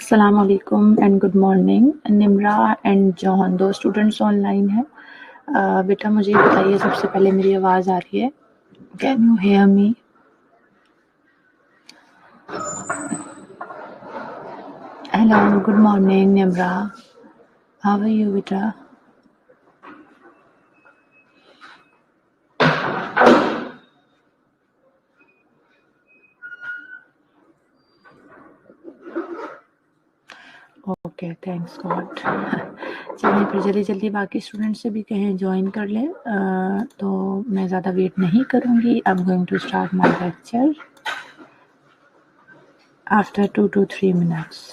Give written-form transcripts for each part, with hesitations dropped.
अस्सलाम वालेकुम and good morning. Nimra and John 2 students online हैं। बेटा मुझे ये बताइए, सबसे पहले मेरी आवाज़ आ रही है? Can you hear me? Hello, good morning Nimra, how are you बेटा? Okay, thanks God. चलिए फिर जल्दी-जल्दी बाकी स्टूडेंट से भी कहें जॉइन कर लें। तो मैं ज़्यादा वेट नहीं करूँगी। I am going to start my lecture after 2 to 3 minutes.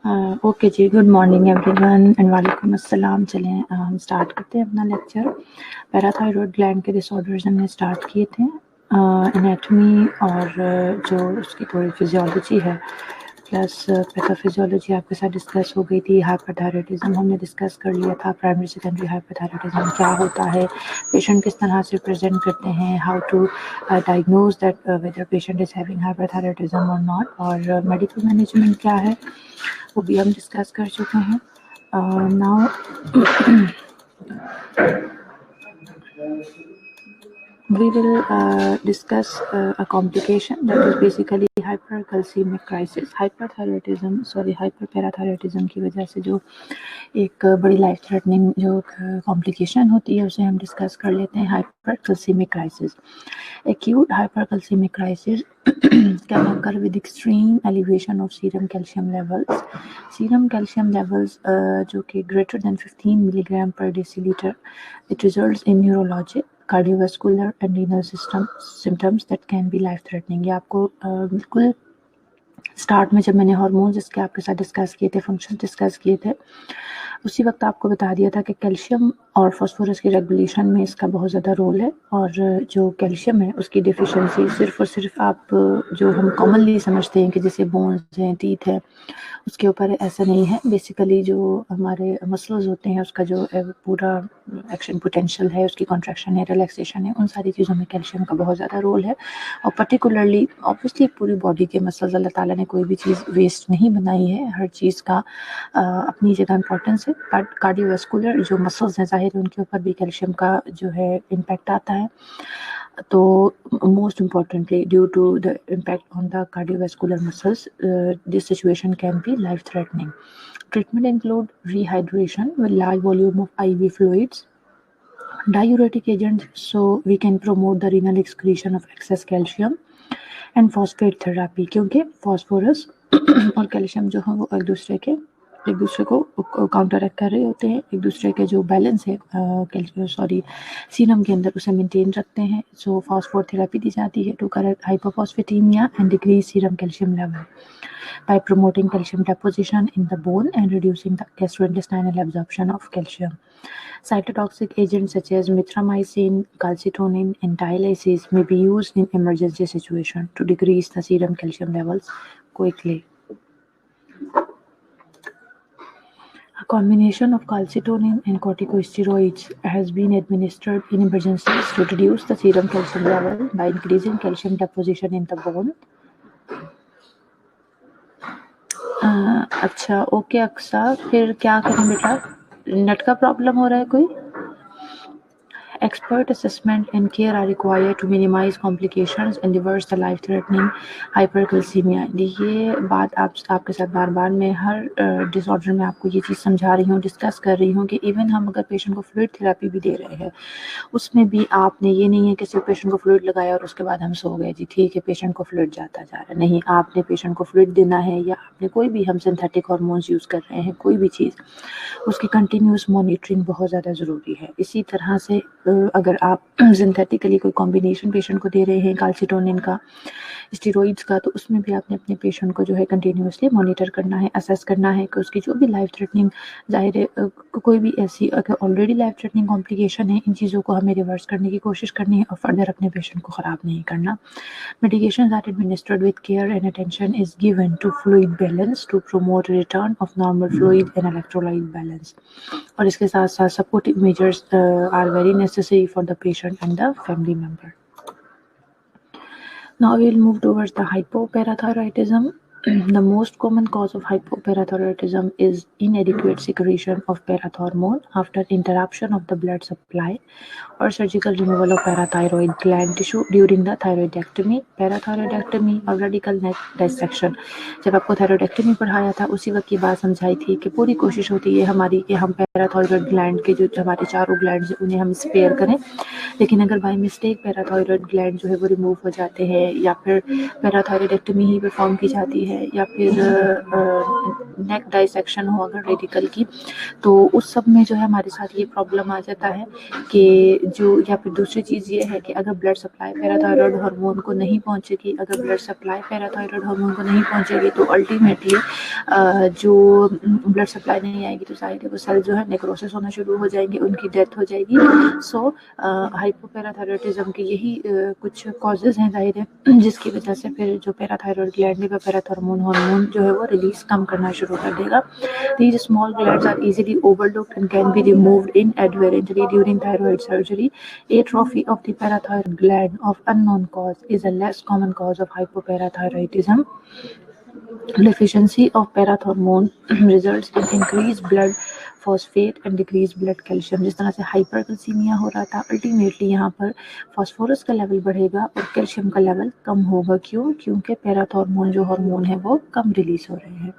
Okay जी, गुड मॉर्निंग एवरीवन एंड वालेकुम अस्सलाम। चलें हम स्टार्ट करते हैं अपना लेक्चर। पैराथायरॉयड ग्लैंड के डिसऑर्डर्स हमने स्टार्ट किए थे, एनाटॉमी और जो उसकी थोड़ी फिजियोलॉजी है प्लस पैथोफिजियोलॉजी आपके साथ डिस्कस हो गई थी। हाइपरथायरॉयडिज्म हमने डिस्कस कर लिया था, प्राइमरी सेकेंडरी हाइपरथायरॉयडिज्म क्या होता है, पेशेंट किस तरह से प्रेजेंट करते हैं, how to diagnose that whether patient is having hyperthyroidism और नॉट, और मेडिकल मैनेजमेंट क्या है वो भी हम डिस्कस कर चुके हैं। Now we will discuss a complication that is basically hypercalcemic crisis, hyperparathyroidism की वजह से जो एक बड़ी लाइफ थ्रेटनिंग जो कॉम्प्लिकेशन होती है उसे हम डिस्कस कर लेते हैं। हाइपरकैल्सीमिक crisis, acute hypercalcemic crisis can occur with extreme elevation of serum calcium levels. Serum calcium levels जो कि greater than 15 milligram per deciliter. It results in neurologic, cardiovascular and renal system symptoms that can be life threatening. ये आपको बिल्कुल start में जब मैंने hormones इसके आपके साथ डिस्कस किए थे, फंक्शन डिस्कस किए थे, उसी वक्त आपको बता दिया था कि कैल्शियम और फास्फोरस की रेगुलेशन में इसका बहुत ज़्यादा रोल है। और जो कैल्शियम है उसकी डिफिशिएंसी सिर्फ और सिर्फ आप जो हम कॉमनली समझते हैं कि जैसे बोन्स हैं, टीथ है, उसके ऊपर ऐसा नहीं है। बेसिकली जो हमारे मसल्स होते हैं उसका जो पूरा एक्शन पोटेंशियल है, उसकी कॉन्ट्रैक्शन है, रिलैक्सेशन है, उन सारी चीज़ों में कैल्शियम का बहुत ज़्यादा रोल है। और पर्टिकुलरली ऑब्वियसली पूरी बॉडी के मसल्स, अल्लाह ताला ने कोई भी चीज़ वेस्ट नहीं बनाई है, हर चीज़ का अपनी जगह इंपॉर्टेंस है। बट कार्डियोवैस्कुलर जो मसल्स हैं ज़ाहिर है उनके ऊपर भी कैल्शियम का जो है इम्पैक्ट आता है। तो most importantly, due to the impact on the cardiovascular muscles, this situation can be life-threatening. Treatment include rehydration with large volume of IV fluids, diuretic agents, so we can promote the renal excretion of excess calcium, and phosphate therapy, क्योंकि phosphorus और calcium जो है वो एक दूसरे को counteract कर रहे होते हैं, एक दूसरे के जो बैलेंस है सीरम के अंदर उसे मेंटेन रखते हैं। सो फॉस्फोर थेरेपी दी जाती है to correct hypophosphatemia and decrease serum calcium level by promoting calcium deposition in the bone and reducing the gastrointestinal absorption of calcium. Cytotoxic agents such as mitramycin, calcitonin, and dialysis may be used in emergency situation to decrease the serum calcium levels quickly. A combination of calcitonin and corticosteroids has been administered in emergencies to reduce the serum calcium level by increasing calcium deposition in the bone. अच्छा okay Aqsa, फिर क्या करें बेटा? Net का problem हो रहा है कोई? Expert assessment and care are required to minimize complications and reverse the life-threatening hypercalcemia. ये बात आपके साथ बार-बार मैं हर डिसऑर्डर में आपको ये चीज़ समझा रही हूँ, डिस्कस कर रही हूँ कि इवन हम अगर पेशेंट को फ्लूइड थेरेपी भी दे रहे हैं, उसमें भी आपने ये नहीं है कि सिर्फ पेशेंट को फ्लूइड लगाया और उसके बाद हम सो गए जी, ठीक है पेशेंट को फ्लूइड जाता जा रहा है। नहीं, आपने पेशेंट को फ्लूइड देना है या आपने कोई भी हम सिंथेटिक हार्मोन्स यूज़ कर रहे हैं, कोई भी चीज़, उसकी कंटिन्यूस मॉनिटरिंग बहुत ज़्यादा ज़रूरी है। इसी तरह से अगर आप सिंथेटिकली कोई कॉम्बिनेशन पेशेंट को दे रहे हैं कैल्सिटोनिन का, स्टेरॉइड्स का, तो उसमें भी आपने अपने पेशेंट को जो है कंटिन्यूसली मॉनिटर करना है, असेस करना है कि उसकी जो भी लाइफ थ्रेटनिंग, ज़ाहिर है कोई भी ऐसी अगर ऑलरेडी लाइफ थ्रेटनिंग कॉम्प्लिकेशन है, इन चीज़ों को हमें रिवर्स करने की कोशिश करनी है और फर्दर अपने पेशेंट को ख़राब नहीं करना। Medications are administered with care and attention is given to fluid balance to promote return of normal fluid and electrolyte balance. और इसके साथ साथ supportive measures are very necessary for the patient and the family member. Now we will move towards the hypoparathyroidism. The most common cause of hypoparathyroidism is inadequate secretion of parathormone after interruption of the blood supply or surgical removal of parathyroid gland tissue during the thyroidectomy, parathyroidectomy और radical neck dissection. जब आपको थायरॉयडेक्टमी पढ़ाया था उसी वक्त की बात समझाई थी कि पूरी कोशिश होती है हमारी कि हम पैराथायरॉयड ग्लैंड के जो हमारे चारों ग्लैंड्स हैं उन्हें हम स्पेयर करें, लेकिन अगर बाय मिस्टेक पैराथायरॉयड ग्लैंड जो है वो रिमूव हो जाते हैं या फिर पैराथायरॉयडेक्टमी ही परफॉर्म की जाती है है या फिर नेक डाइसेक्शन हो अगर रेडिकल की, तो उस सब में जो है हमारे साथ ये प्रॉब्लम आ जाता है कि जो, या फिर दूसरी चीज़ ये है कि अगर ब्लड सप्लाई पैराथायरॉयड हार्मोन को नहीं पहुंचेगी, अगर ब्लड सप्लाई पैराथायरॉयड हार्मोन को नहीं पहुंचेगी तो अल्टीमेटली जो ब्लड सप्लाई नहीं आएगी तो जाहिर है वो सेल जो है नेक्रोसिस होना शुरू हो जाएंगे, उनकी डेथ हो जाएगी। सो हाइपोपैराथायरॉयडिज्म के यही कुछ कॉजेज हैं जाहिर है, जिसकी वजह से फिर जो पैराथायरॉयड ग्लैंड का पैराथायरमोन हार्मोन जो है वो रिलीज कम करना शुरू कर देगा। These small glands are easily overlooked and can be removed inadvertently during thyroid surgery. Atrophy of the parathyroid gland of unknown cause is a less common cause of hypoparathyroidism. Deficiency of parathormone results in increased blood phosphate and decreased blood calcium। जिस तरह से hypercalcaemia हो रहा था, ultimately यहाँ पर phosphorus का level बढ़ेगा और कैल्शियम का लेवल कम होगा। क्यों? क्योंकि पैराथॉर्मोन जो हार्मोन है वो कम रिलीज हो रहे हैं।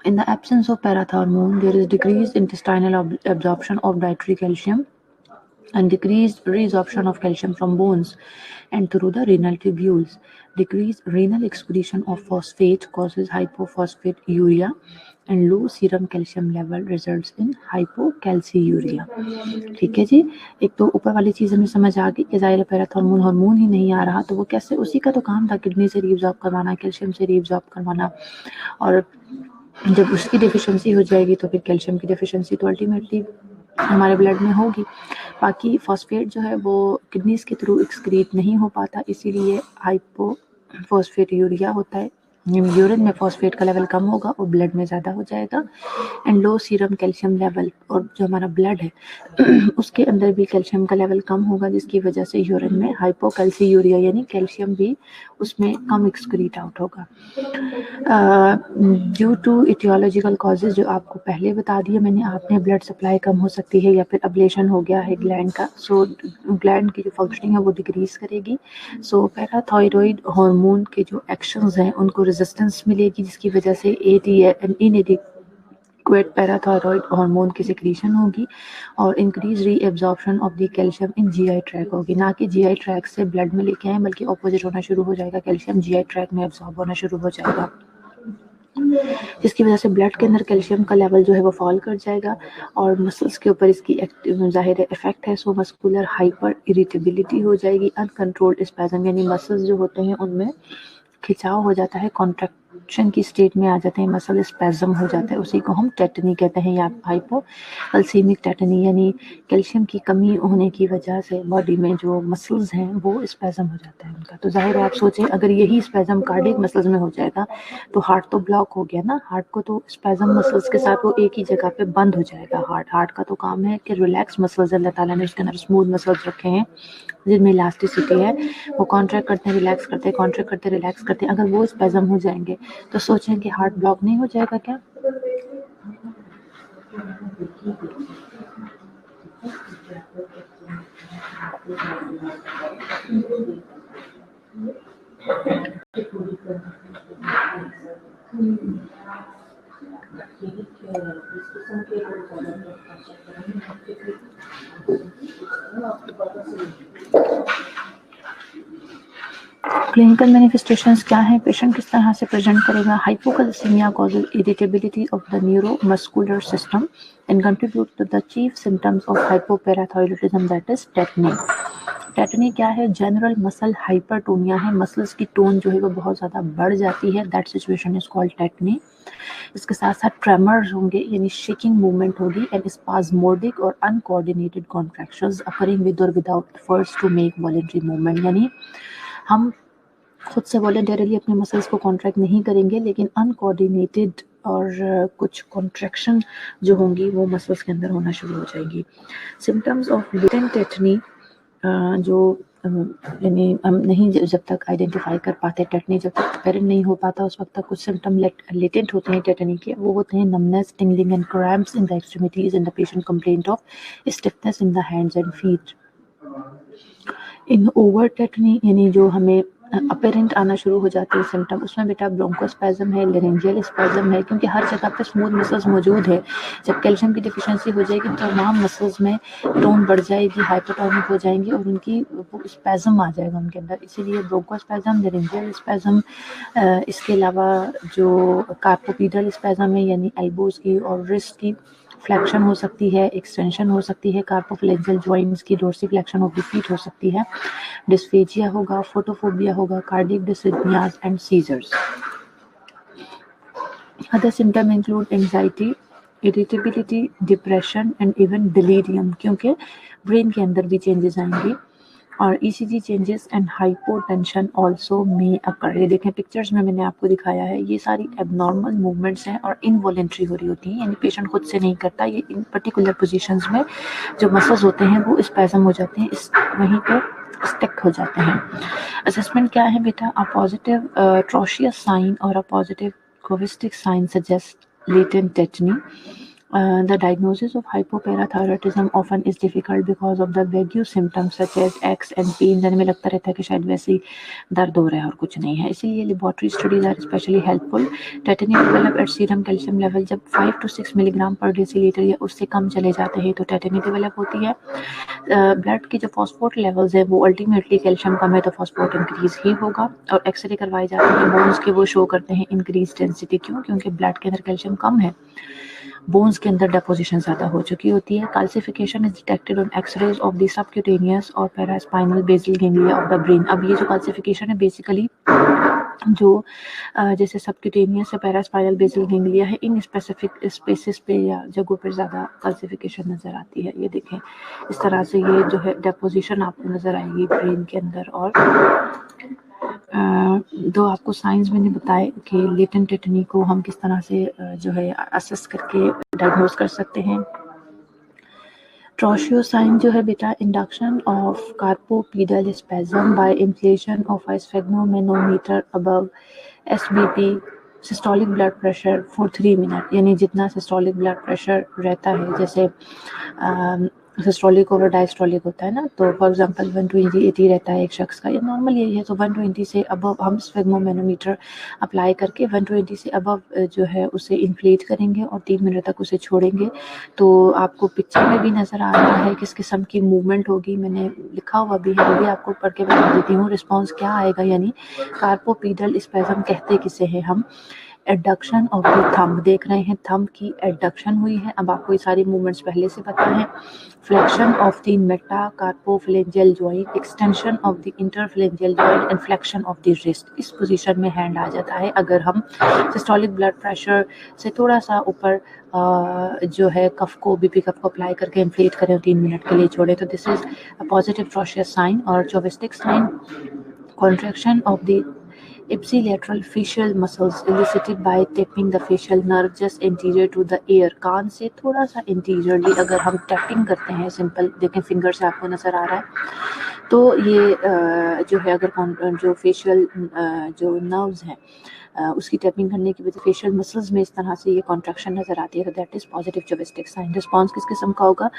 In the absence of parathormone, there is decreased intestinal absorption of dietary calcium and decreased reabsorption of calcium from bones and through the renal tubules. Decreased renal excretion of phosphate causes hypophosphaturia and low serum calcium level results in hypocalciuria। ठीक है जी, एक तो ऊपर वाली चीज़ हमें समझ आ गई कि ज़ाहिर पैराथॉर्मोन हार्मोन ही नहीं आ रहा तो वो कैसे, उसी का तो काम था किडनी से रीअब्जॉर्ब करवाना, कैल्शियम से रीअब्जॉर्ब करवाना, और जब उसकी डिफिशियंसी हो जाएगी तो फिर कैल्शियम की डिफिशियंसी तो अल्टीमेटली हमारे ब्लड में होगी। बाकी फॉस्फेट जो है वो किडनीज के थ्रू एक्सक्रीट नहीं हो पाता, इसीलिए हाइपोफॉस्फेटयूरिया होता है। यूरिन में फॉस्फेट का लेवल कम होगा और ब्लड में ज़्यादा हो जाएगा। And low serum calcium level, और जो हमारा ब्लड है उसके अंदर भी कैल्शियम का लेवल कम होगा, जिसकी वजह से यूरिन में हाइपोकैल्सीयूरिया यानी कैल्शियम भी उसमें कम एक्सक्रीट आउट होगा। ड्यू टू इटियोलॉजिकल कॉजेज जो आपको पहले बता दिए मैंने, आपने ब्लड सप्लाई कम हो सकती है या फिर अब्लेशन हो गया है ग्लैंड का, सो ग्लैंड की जो फंक्शनिंग है वो डिक्रीज करेगी। सो पैराथायरॉयड हार्मोन के जो एक्शंस हैं उनको रेजिस्टेंस मिलेगी, जिसकी वजह से इनएडिक्वेट पैराथायरॉयड हार्मोन की सिक्रीशन होगी और increase reabsorption of the calcium in GI tract होगी। ना कि जीआई ट्रैक से ब्लड में लेके आए, बल्कि ऑपोजिट होना शुरू हो जाएगा, कैल्शियम जीआई ट्रैक में एब्जॉर्ब होना शुरू हो जाएगा, जिसकी वजह से ब्लड के अंदर कैल्शियम का लेवल जो है वो फॉल कर जाएगा और मसल्स के ऊपर इसकी ज़ाहिर इफेक्ट है। सो मस्कुलर हाइपर इरिटेबिलिटी हो जाएगी, अनकंट्रोल्ड स्पैज़म यानी मसल्स जो होते हैं उनमें खिंचाव हो जाता है, कॉन्ट्रैक्शन की स्टेट में आ जाते हैं, मसल स्पैज़म हो जाता है, उसी को हम टेटनी कहते हैं या हाइपोकैल्सीमिक टेटनी, यानी कैल्शियम की कमी होने की वजह से बॉडी में जो मसल्स हैं वो स्पैज़म हो जाता है उनका। तो जाहिर है आप सोचें अगर यही स्पैज़म कार्डियक मसल्स में हो जाएगा तो हार्ट तो ब्लॉक हो गया ना, हार्ट को तो स्पैज़म मसल्स के साथ वो एक ही जगह पे बंद हो जाएगा। हार्ट का तो काम है कि रिलैक्स मसल्स, अल्लाह ताला ने उसके अंदर स्मूथ मसल्स रखे हैं जिनमें इलास्टिसिटी है, वो कॉन्ट्रैक्ट करते हैं, रिलैक्स करते हैं, कॉन्ट्रैक्ट करते हैं, रिलैक्स करते हैं। अगर वो स्पैज़म हो जाएंगे तो सोचें कि हार्ट ब्लॉक नहीं हो जाएगा क्या? क्लिनिकल मैनिफेस्टेशंस क्या हैं, पेशेंट किस तरह से प्रेजेंट करेगा? Hypocalcaemia causes irritability of the neuromuscular system and contribute to the chief symptoms of hypoparathyroidism, that is tetany. Tetany क्या है? जनरल मसल हाइपरटोनिया है, मसल्स की टोन जो है वो बहुत ज़्यादा बढ़ जाती है, that situation is called tetany. इसके साथ साथ ट्रेमर्स होंगे यानी शेकिंग मूवमेंट होगी एंड स्पाज्मोडिक और अनकोऑर्डिनेटेड कॉन्ट्रैक्शंस अकरिंग विद और without efforts to make voluntary movement, यानी हम खुद से वॉलंटरीली अपने मसल्स को कॉन्ट्रैक्ट नहीं करेंगे, लेकिन अनकोऑर्डिनेटेड और कुछ कॉन्ट्रैक्शन जो होंगी वो मसल्स के अंदर होना शुरू हो जाएगी। सिम्टम्स ऑफ लेटेंट टेटनी जो यानी हम नहीं जब तक आइडेंटिफाई कर पाते टेटनी, जब तक अपेरेंट नहीं हो पाता उस वक्त तक कुछ सिम्टम लेटेंट होते हैं टेटनी के, वो होते हैं numbness, tingling and cramps in the extremities and the patient complaint of stiffness in the hands and feet. In over tetani यानी जो हमें अपेरेंट आना शुरू हो जाते हैं सिम्टम, उसमें बेटा ब्रोंकोस्पैज़म है, लेरेंजियल स्पैज़म है, क्योंकि हर जगह पे स्मूथ मसल्स मौजूद है। जब कैल्शियम की डिफिशियंसी हो जाएगी तो तमाम मसल्स में टोन बढ़ जाएगी, हाइपोटोनिक हो जाएंगी और उनकी वो स्पैज़म आ जाएगा उनके अंदर, इसीलिए ब्रोंकोस्पैज़म, लेरेंजियल स्पैज़म। इसके अलावा जो कार्पोपीडल स्पैज़म है यानी एल्बोज़ की और रिस्ट की फ्लेक्शन हो सकती है, एक्सटेंशन हो सकती है, कार्पोफलेक्सियल जॉइंट्स की डोर्सीफ्लेक्शन ऑफ द फीट हो सकती है, डिस्फेजिया होगा, फोटोफोबिया होगा, cardiac dysrhythmias and seizures. Other symptom include anxiety, irritability, depression and even delirium, क्योंकि ब्रेन के अंदर भी चेंजेस आएंगे, और ECG changes and hypotension also may occur. ये देखें पिक्चर्स में मैंने आपको दिखाया है, ये सारी एबनॉर्मल मूवमेंट्स हैं और इनवॉलेंट्री हो रही होती हैं, यानी पेशेंट खुद से नहीं करता, ये इन पर्टिकुलर पोजीशंस में जो मसल्स होते हैं वो स्पैज़म हो जाते हैं, इस वहीं पर स्टिक हो जाते हैं। असेसमेंट क्या है बेटा? अ पॉजिटिव ट्रोशियस साइन और a positive Chvostek's sign suggest latent tetany. The diagnosis of hypoparathyroidism often is difficult because of the vague symptoms such as aches and pain, जिनमें लगता रहता है कि शायद वैसे ही दर्द हो रहा है और कुछ नहीं है, इसीलिए laboratory studies are specially helpful. Tetany develop at serum calcium level जब 5 to 6 मिलीग्राम पर डेसीलीटर या उससे कम चले जाते हैं तो टेटनी डेवलप होती है। ब्लड की जो फॉस्फोट लेवल्स है वो अल्टीमेटली कैल्शियम कम है तो फॉस्फोट इंक्रीज ही होगा, और एक्सरे करवाए जाते हैं बोन्स के, वो शो करते हैं इंक्रीज डेंसिटी। क्यों? क्योंकि ब्लड के अंदर कैल्शियम कम है, बोन्स के अंदर डेपोजिशन ज़्यादा हो चुकी होती है। Calcification is detected on X rays of the subcutaneous और paraspinal basal ganglia of the brain. अब ये जो कैल्सिफिकेशन है बेसिकली जो जैसे सबक्यूटेनियस या पैरास्पाइनल बेसल गैंग्लिया है, इन स्पेसिफिक स्पेसेस पे या जगहों पर ज़्यादा कैल्सिफिकेशन नज़र आती है। ये देखें इस तरह से ये जो है डेपोजिशन आपको नज़र आएगी ब्रेन के अंदर। और दो आपको साइंस मैंने बताए कि लेटेंट टेटनी को हम किस तरह से जो है असेस करके डायग्नोज कर सकते हैं। ट्रोशियो साइन जो है बेटा, induction of carpopedal spasm by inflation of a sphygmomanometer above SBP systolic blood pressure for 3 minute, यानी जितना सिस्टोलिक ब्लड प्रेशर रहता है, जैसे सिस्टोलिक ओवर डायस्टोलिक होता है ना, तो फॉर एग्जांपल 120/80 रहता है एक शख्स का, या नॉर्मल यही है, तो 120 से अबव हम स्फेग्मोमेनोमीटर अप्लाई करके 120 से अबव जो है उसे इन्फ्लेट करेंगे और 3 मिनट तक उसे छोड़ेंगे। तो आपको पिक्चर में भी नज़र आ रहा है किस किस्म की मूवमेंट होगी, मैंने लिखा हुआ भी है, वो भी आपको पढ़ के बता देती हूँ। रिस्पॉन्स क्या आएगा, यानी कार्पोपीडल स्पैज़म कहते किसे हैं हम? एडक्शन ऑफ द थंब, देख रहे हैं थंब की एडक्शन हुई है, अब आपको ये सारी मूवमेंट्स पहले से पता है। Flexion of the metacarpophalangeal joint, extension of the interphalangeal joint and flexion of the wrist. इस पोजीशन में हैंड आ जाता है अगर हम सिस्टोलिक ब्लड प्रेशर से थोड़ा सा ऊपर जो है कफ को, बीपी कफ को अप्लाई करके इन्फ्लेट करें और 3 मिनट के लिए छोड़े, तो this is a positive Trousseau's sign. और Chvostek's sign, contraction of the ipsilateral facial muscles elicited by tapping the facial nerve just anterior to the ear, कान से थोड़ा सा इंटीरियरली अगर हम टैपिंग करते हैं, सिंपल देखें फिंगर से आपको नज़र आ रहा है, तो ये जो है अगर जो फेशियल जो नर्व्स हैं उसकी टैपिंग करने की वजह फेशियल मसल्स में इस तरह से ये कॉन्ट्रैक्शन नज़र आती है, तो that is positive Chvostek's sign. Response किस किस्म का होगा?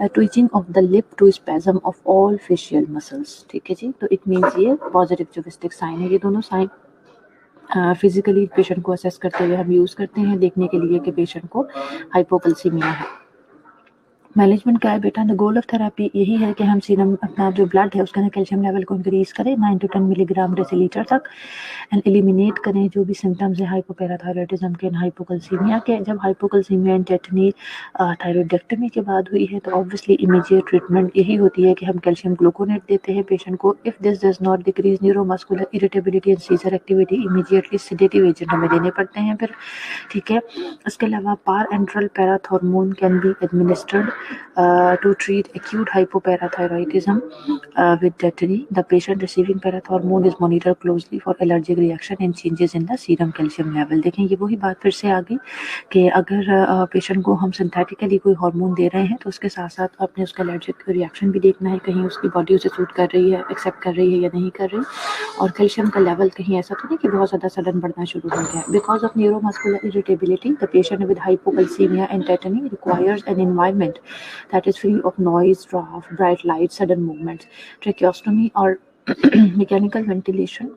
Twitching of the lip to spasm of all facial muscles, ठीक है जी, तो इट मीन्स ये पॉजिटिव चोविस्टिक साइन है। ये दोनों साइन फिजिकली पेशेंट को असेस करते हुए हम यूज़ करते हैं देखने के लिए कि पेशेंट को हाइपोकैल्सीमिया है। मैनेजमेंट क्या है बेटा? द गोल ऑफ थेरेपी यही है कि हम सीरम अपना जो ब्लड है उसके अंदर कैल्शियम लेवल को इंक्रीज करें 9 to 10 मिलीग्राम डेसीलीटर तक, एंड एलिमिनेट करें जो भी सिम्टम्स है हाइपोपैराथायरॉयडिज्म के, हाइपोकैल्सीमिया के। जब हाइपोकैल्सीमिया एंड टेटनी थायरॉयडेक्टमी के बाद हुई है तो ऑब्वियसली इमीडिएट ट्रीटमेंट यही होती है कि हम कैल्शियम ग्लूकोनेट देते हैं पेशेंट को। If this does not decrease neuromuscular irritability and seizure activity, immediately sedative agent हमें देने पड़ते हैं फिर, ठीक है। इसके अलावा parenteral parathormone can be administered to treat acute hypoparathyroidism with tetany. The patient receiving parathormone is monitored closely for allergic reaction and changes in the serum calcium level। देखें ये वही बात फिर से आ गई कि अगर पेशेंट को हम सिंथेटिकली कोई हार्मोन दे रहे हैं तो उसके साथ साथ अपने उसका एलर्जिक रिएक्शन भी देखना है, कहीं उसकी बॉडी उसे सूट कर रही है, एक्सेप्ट कर रही है या नहीं कर रही, और कैल्शियम का लेवल कहीं ऐसा तो नहीं कि बहुत ज़्यादा सडन बढ़ना शुरू हो गया। Because of neuromuscular irritability the patient with hypocalcaemia and tetani requires N environment that is free of noise, draft, bright light, sudden movements. Tracheostomy or mechanical ventilation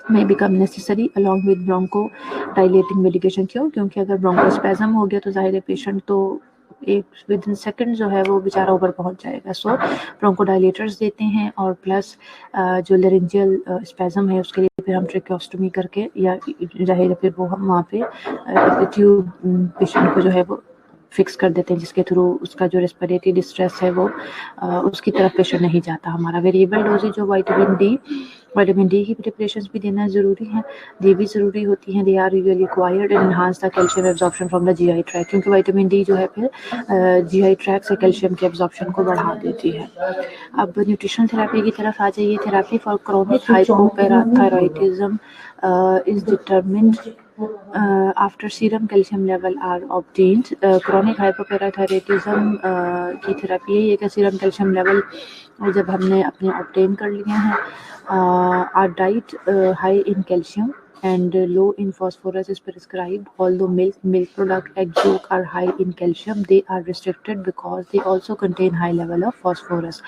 may become necessary along with bronchodilating medication। क्योंकि अगर bronchospasm हो गया तो जाहिर है patient तो एक with in second जो है वो बेचारा ऊपर पहुंच जाएगा। सो ब्रोंकोडाइलेटर्स देते हैं और प्लस जो लेरिंजियल स्पैज्म है उसके लिए फिर हम ट्रेकोस्टोमी करके या जाहिर है फिर वो हम वहाँ पे ट्यूब पेशेंट को जो है वो फिक्स कर देते हैं, जिसके थ्रू उसका जो रेस्पिरेटरी डिस्ट्रेस है वो उसकी तरफ पेशेंट नहीं जाता हमारा। वेरिएबल डोजेज जो विटामिन डी की प्रिपरेशंस भी देना ज़रूरी है, ये भी ज़रूरी होती हैं। They are really required and enhance the calcium absorption from the GI tract, क्योंकि विटामिन डी जो है फिर जीआई ट्रैक्ट से कैल्शियम के एब्जॉर्प्शन को बढ़ा देती है। अब न्यूट्रिशन थेरेपी की तरफ आ जाइए। Therapy for chronic hypoparathyroidism is determined after serum calcium level are obtained। chronic hypoparathyroidism की थेरेपी यही है कि सीरम कैल्शियम लेवल जब हमने अपने ऑब्टेन कर लिए हैं, our diet high in calcium and low in phosphorus is prescribed। although milk product, egg yolk are high in calcium, they are restricted because they also contain high level of phosphorus।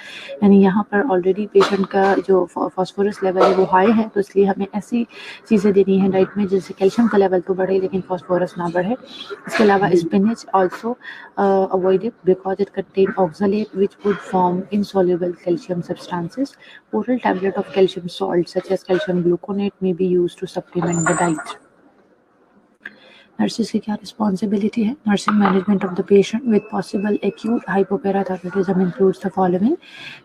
यानी यहाँ पर already patient का जो phosphorus level है वो high है, तो इसलिए हमें ऐसी चीज़ें देनी है डाइट में जिससे कैल्शियम का लेवल तो बढ़े लेकिन फॉस्फोरस ना बढ़े। इसके अलावा spinach also avoided because it contain oxalate which would form insoluble calcium substances। oral tablet of calcium salt such as calcium gluconate may be used to supplement the diet। Nurses की क्या responsibility है? Nursing management of the patient with possible acute hypoparathyroidism includes the following: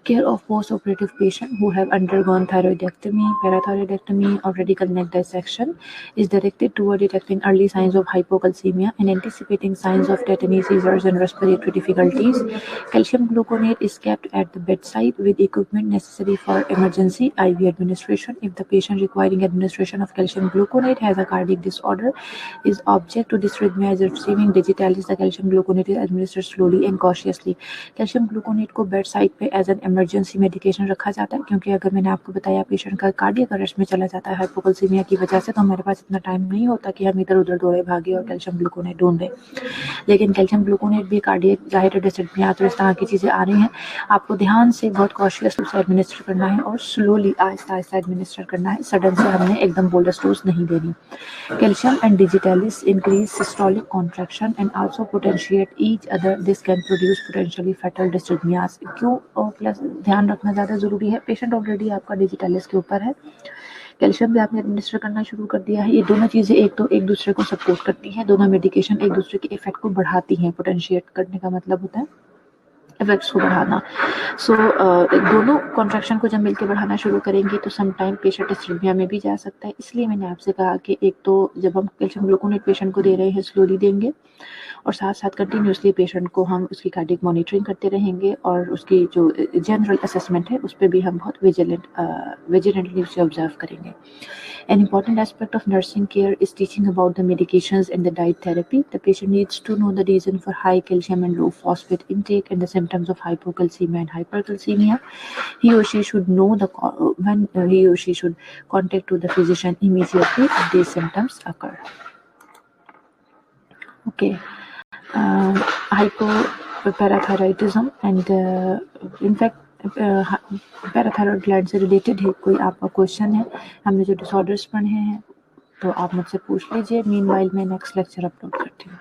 care of post operative patient who have undergone thyroidectomy, parathyroidectomy और radical neck dissection is directed toward detecting early signs of hypocalcemia and anticipating signs of tetany, seizures and respiratory difficulties। calcium gluconate is kept at the bedside with equipment necessary for emergency IV administration। if the patient requiring administration of calcium gluconate has a cardiac disorder is object to dysrhythmia is receiving digitalis, the calcium gluconate is administered slowly and cautiously। Calcium gluconate को bed side पे as an emergency medication रखा जाता है, क्योंकि अगर मैंने आपको बताया पेशेंट का कार्डियक अरेस्ट में चला जाता है हाइपोकैल्सीमिया की वजह से, तो हमारे पास इतना टाइम नहीं होता कि हम इधर उधर दौड़े भागे और कैल्शियम ग्लूकोनेट ढूंढें। लेकिन कैल्शियम ग्लूकोनेट भी कार्डियक जाहिर डिसरिथमिया तो इस तरह की चीज़ें आ रही हैं, आपको ध्यान से बहुत कॉशियस से एडमिनिस्टर करना है और स्लोली आहिस्ता आहिस्ता एडमिनिस्टर करना है। सडन से हमने एकदम बोलस डोज नहीं देनी। Calcium and digitalis increase systolic contraction and also potentiate each other। This can produce potentially fatal dysrhythmias। क्यों प्लस ध्यान रखना ज़्यादा ज़रूरी है, पेशेंट ऑलरेडी आपका डिजिटालिस के ऊपर है, कैल्शियम भी आपने एडमिनिस्टर करना शुरू कर दिया है। ये दोनों चीज़ें एक तो एक दूसरे को सपोर्ट करती हैं, दोनों मेडिकेशन एक दूसरे के इफेक्ट को बढ़ाती हैं। पोटेंशिएट करने का मतलब होता है इफेक्ट्स को बढ़ाना। सो दोनों कॉन्ट्रैक्शन को जब मिलकर बढ़ाना शुरू करेंगे तो सम टाइम पेशेंट डिसरिथमिया में भी जा सकता है। इसलिए मैंने आपसे कहा कि एक तो जब हम कैल्शियम ग्लूकोनेट पेशेंट को दे रहे हैं स्लोली देंगे और साथ साथ कंटिन्यूसली पेशेंट को हम उसकी कार्डियक मॉनिटरिंग करते रहेंगे और उसकी जो जनरल असेसमेंट है उस पर भी हम बहुत विजिलेंटली उसे ऑब्जर्व करेंगे। An important aspect of nursing care is teaching about the medications and the diet therapy। The patient needs to know the reason for high calcium and low phosphate intake and the symptoms of hypocalcemia and hypercalcemia। He or she should know when he or she should contact to the physician immediately if these symptoms occur। Okay, hypoparathyroidism and in fact parathyroid gland से related है कोई आपका question है, हमने जो disorders पढ़े हैं तो आप मुझसे पूछ लीजिए। मीनवाइल मैं नेक्स्ट लेक्चर अपलोड करती हूँ।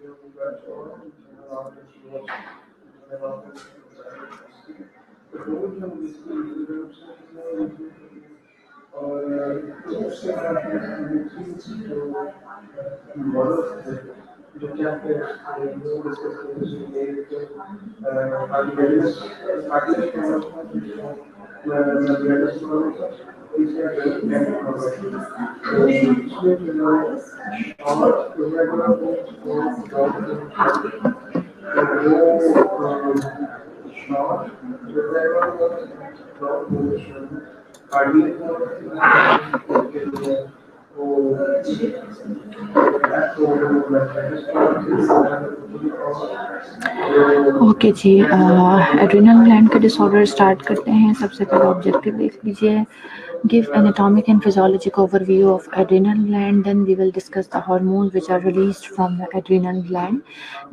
ओके जी, एड्रिनल ग्लैंड के डिसऑर्डर स्टार्ट करते हैं। सबसे पहले ऑब्जेक्टिव देख लीजिए। Give anatomic and physiologic overview of adrenal gland. Then we will discuss the hormones which are released from the adrenal gland.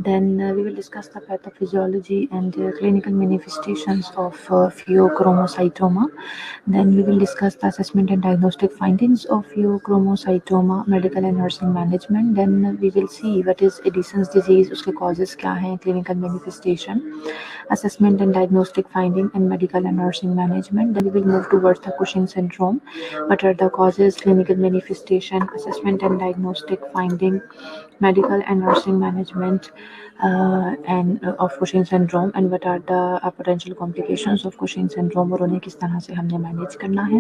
Then we will discuss the pathophysiology and clinical manifestations of pheochromocytoma. Then we will discuss the assessment and diagnostic findings of pheochromocytoma, medical and nursing management. Then we will see what is Addison's disease, उसके causes क्या हैं, clinical manifestation, assessment and diagnostic finding, and medical and nursing management. Then we will move towards the Cushing syndrome. What are the causes, clinical manifestation, assessment and diagnostic finding, medical and nursing management and of Cushing syndrome, and what are the potential complications of Cushing syndrome और उन्हें किस तरह से हमने manage करना है.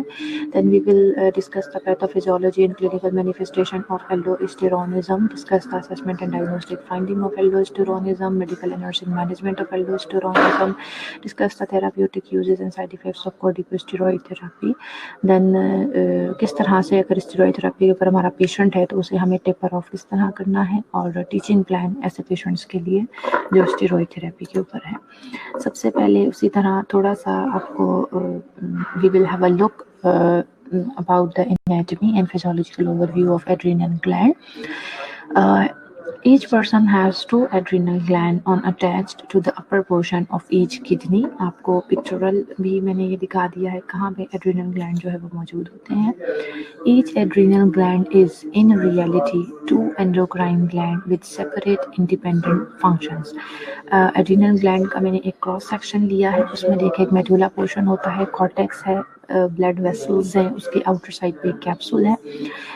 Then we will discuss the pathophysiology and clinical manifestation of aldosteronism, discuss the assessment and diagnostic finding of aldosteronism, medical and nursing management of aldosteronism, discuss the therapeutic uses and side effects of corticosteroid therapy. Then किस तरह से अगर steroid therapy के ऊपर हमारा patient है तो उसे हमें टेपर ऑफ किस तरह करना है, और टीचिंग प्लान ऐसे पेशेंट्स के लिए जो स्टेरॉइड थेरेपी के ऊपर है. सबसे पहले उसी तरह थोड़ा सा आपको we will have a look about the anatomy and physiological overview of adrenal gland. Each person has 2 adrenal gland on attached to the upper portion of each kidney. आपको पिक्चरल भी मैंने ये दिखा दिया है कहाँ पे adrenal gland जो है वो मौजूद होते हैं. Each adrenal gland is in reality 2 endocrine gland with separate independent functions. Adrenal gland का मैंने एक क्रॉस सेक्शन लिया है, उसमें देखिए एक मेडुला पोर्शन होता है, कॉर्टेक्स है, ब्लड वेसल्स हैं, उसके आउटर साइड पे एक कैप्सूल है.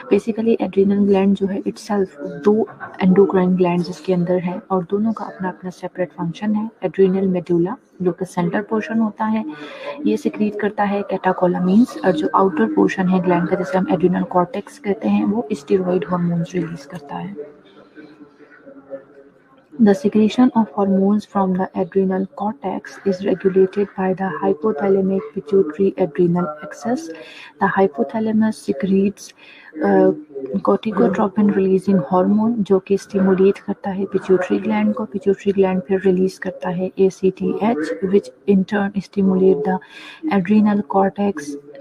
बेसिकली एड्रिनल ग्लैंड जो है इटसेल्फ 2 एंडोक्राइन ग्लैंड्स इसके अंदर है और दोनों का अपना अपना सेपरेट फंक्शन है. एड्रिनल मेडुला जो कि सेंटर पोर्शन होता है ये सिक्रीट करता है कैटाकोलामीन्स, और जो आउटर पोर्शन है ग्लैंड का जिसे हम एड्रिनल कॉर्टेक्स कहते हैं वो स्टेरॉइड हार्मोन्स रिलीज करता है. The secretion of hormones from the adrenal cortex is regulated by the hypothalamic pituitary adrenal axis. The hypothalamus secretes corticotropin releasing hormone जो कि स्टिमुलेट करता है पिट्यूटरी ग्लैंड को. पिट्यूटरी ग्लैंड फिर रिलीज करता है ACTH which in turn stimulate the adrenal cortex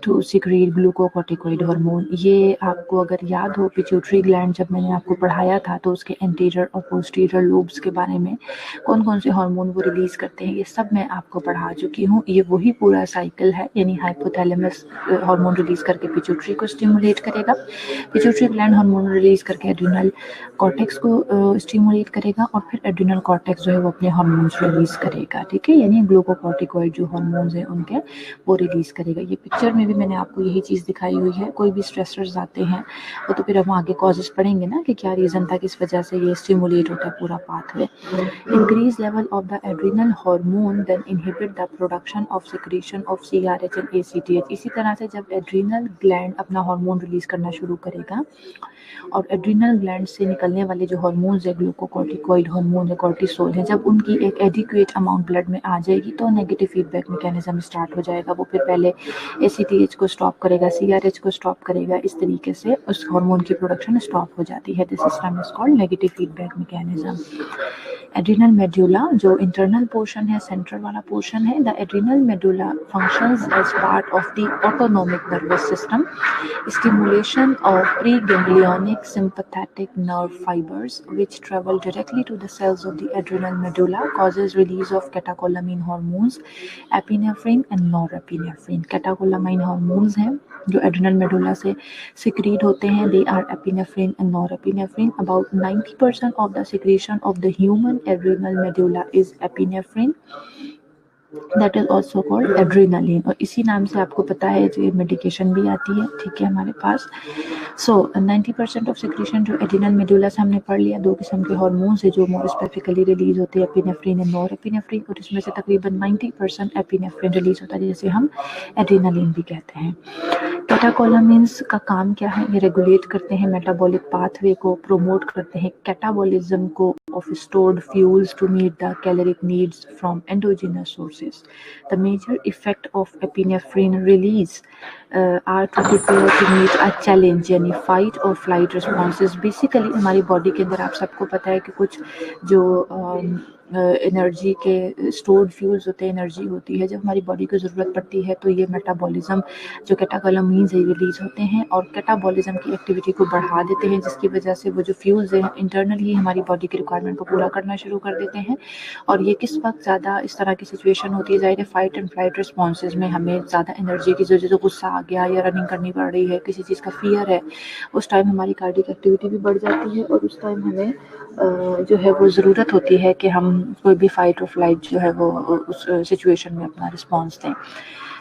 to secrete glucocorticoid hormone. ये आपको अगर याद हो पिट्यूटरी ग्लैंड जब मैंने आपको पढ़ाया था तो उसके एंटीरियर और पोस्टीरियर लोब्स के बारे में कौन कौन से हार्मोन वो रिलीज करते हैं ये सब मैं आपको पढ़ा चुकी हूँ. ये वही पूरा साइकिल है, यानी हाइपोथैलेमस हार्मोन रिलीज करके पिट्यूटरी को स्टिमुलेट करेगा, पिट्यूटरी ग्लैंड हार्मोन रिलीज करके एड्रिनल कॉर्टेक्स को स्टिमुलेट करेगा और फिर एड्रिनल कॉर्टेक्स जो है वो अपने हार्मोन्स रिलीज करेगा. ठीक है, यानी ग्लूकोकॉर्टिकॉइड जो हार्मोन्स हैं उनके वो रिलीज करेगा. ये पिक्चर में भी मैंने आपको यही चीज़ दिखाई हुई है. कोई भी स्ट्रेसर्स आते हैं वो तो फिर हम आगे कॉजेस पढ़ेंगे ना कि क्या रीज़न था किस वजह से ये स्टिमुलेट होता है पूरा pathway. Increase level of the adrenal hormone then inhibit the production of secretion of CRH and ACTH. इसी तरह से जब एड्रिनल ग्लैंड अपना हार्मोन रिलीज करना शुरू करेगा और एड्रिनल ग्लैंड से निकलने वाले जो हार्मोन्स है ग्लूकोकॉर्टिकॉइड हार्मोन है, कॉर्टिसोल है, जब उनकी एक एडिक्वेट अमाउंट ब्लड में आ जाएगी तो नेगेटिव फीडबैक मैकेनिज्म स्टार्ट हो जाएगा. वो फिर पहले ACTH को स्टॉप करेगा, CRH को स्टॉप करेगा, इस तरीके से उस हार्मोन की प्रोडक्शन स्टॉप हो जाती है. This system is called negative feedback mechanism. Adrenal medulla जो इंटरनल पोर्शन है, सेंट्रल वाला पोर्शन है, the adrenal medulla functions as part of the autonomic nervous system. Stimulation of preganglionic sympathetic nerve fibers which travel directly to the cells of the adrenal medulla causes release of catecholamine hormones, epinephrine and norepinephrine. Catecholamine hormones हैं जो adrenal medulla से secrete होते हैं. They are epinephrine and norepinephrine. About 90% of the secretion of the human adrenal medulla is epinephrine. That is also called adrenaline. और इसी नाम से आपको पता है जो मेडिकेशन भी आती है, ठीक है, हमारे पास. सो 90% ऑफ सिक्रीशन जो एड्रिनल मेडुला से हमने पढ़ लिया. दो किस्म के हार्मोन्स है जो मोर स्पेसिफिकली रिलीज होते हैं, एपिनेफ्रिन एंड नॉरएपिनेफ्रिन. और इसमें से तकरीबन 90% एपिनेफ्रिन रिलीज होता है जिसे हम एड्रिनलिन भी कहते हैं. कैटाकोलामिन्स का काम क्या है? ये रेगुलेट करते हैं मेटाबॉलिक पाथवे को, प्रोमोट करते हैं कैटाबॉलिज्म को of stored fuels to meet the caloric needs from endogenous sources. The major effect of epinephrine release are to prepare to meet a challenge, यानी fight or flight responses. Basically हमारी body के अंदर आप सबको पता है कि कुछ जो एनर्जी के स्टोर्ड फ्यूल्स होते हैं, एनर्जी होती है, जब हमारी बॉडी को ज़रूरत पड़ती है तो ये मेटाबॉलिज्म जो कैटाकोलामीन्स है रिलीज होते हैं और कैटाबॉलिज्म की एक्टिविटी को बढ़ा देते हैं, जिसकी वजह से वो जो फ्यूल्स हैं इंटरनल ही हमारी बॉडी की रिक्वायरमेंट को पूरा करना शुरू कर देते हैं. और ये किस वक्त ज़्यादा इस तरह की सिचुएशन होती है? ज़ाहिर है फाइट एंड फ्लाइट रिस्पॉन्सेज में हमें ज़्यादा एनर्जी की जरूरत है, गुस्सा आ गया या रनिंग करनी पड़ रही है, किसी चीज़ का फियर है, उस टाइम हमारी कार्डियक एक्टिविटी भी बढ़ जाती है और उस टाइम हमें जो है वो ज़रूरत होती है कि हम कोई भी फाइट और फ्लाइट जो है वो उस सिचुएशन में अपना रिस्पॉन्स दें.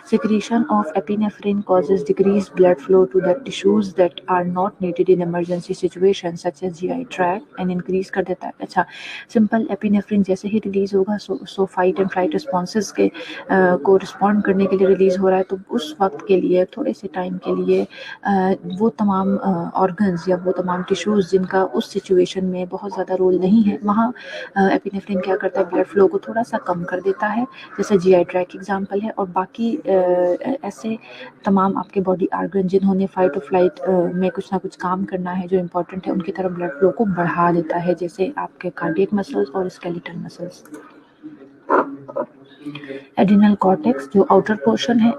Secretion of epinephrine causes decreased blood flow to the tissues that are not needed in emergency situations such as GI tract and increase कर देता है. अच्छा, सिंपल एपिनेफ्रिन जैसे ही रिलीज होगा सो फाइट एंड फ्लाइट रिस्पॉन्सेज के को respond करने के लिए रिलीज हो रहा है, तो उस वक्त के लिए थोड़े से टाइम के लिए वो तमाम ऑर्गन्स या वो तमाम टिश्यूज़ जिनका उस सिचुएशन में बहुत ज़्यादा रोल नहीं है, वहाँ एपिनेफ्रिन क्या करता है, ब्लड फ्लो को थोड़ा सा कम कर देता है, जैसे GI ट्रैक एग्जांपल है. और बाकी ऐसे तमाम आपके ऑर्गन ऑर्गन जिन्होंने फाइट और फ्लाइट में कुछ ना कुछ काम करना है जो इम्पोर्टेंट है, उनकी तरफ ब्लड फ्लो को बढ़ा देता है, जैसे आपके कार्डियक मसल्स और स्केलेटल मसल्स. एड्रिनल कॉर्टेक्स जो आउटर पोर्शन है,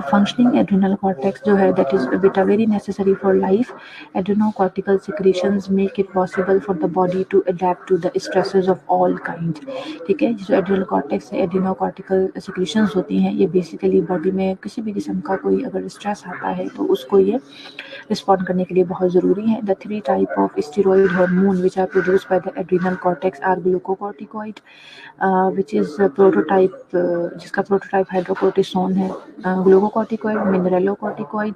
फंक्शनिंग एड्रिनल कॉर्टेक्स जो है दैट इज बेटा very necessary for life. Adrenocortical secretions make it possible for the body to adapt to the stresses of all kind. ठीक है, जो adrenal cortex है, एड्रिनोकॉर्टिकल secretions होती हैं, ये बेसिकली बॉडी में किसी भी किस्म का कोई अगर स्ट्रेस आता है तो उसको ये रिस्पॉन्ड करने के लिए बहुत ज़रूरी है. The 3 type of steroid hormone which are produce by the adrenal cortex are glucocorticoid which is prototype, जिसका प्रोटोटाइप हाइड्रोकोर्टिसोन है, ग्लूकोकॉर्टिकॉइड, मिनरलोकॉर्टिकॉइड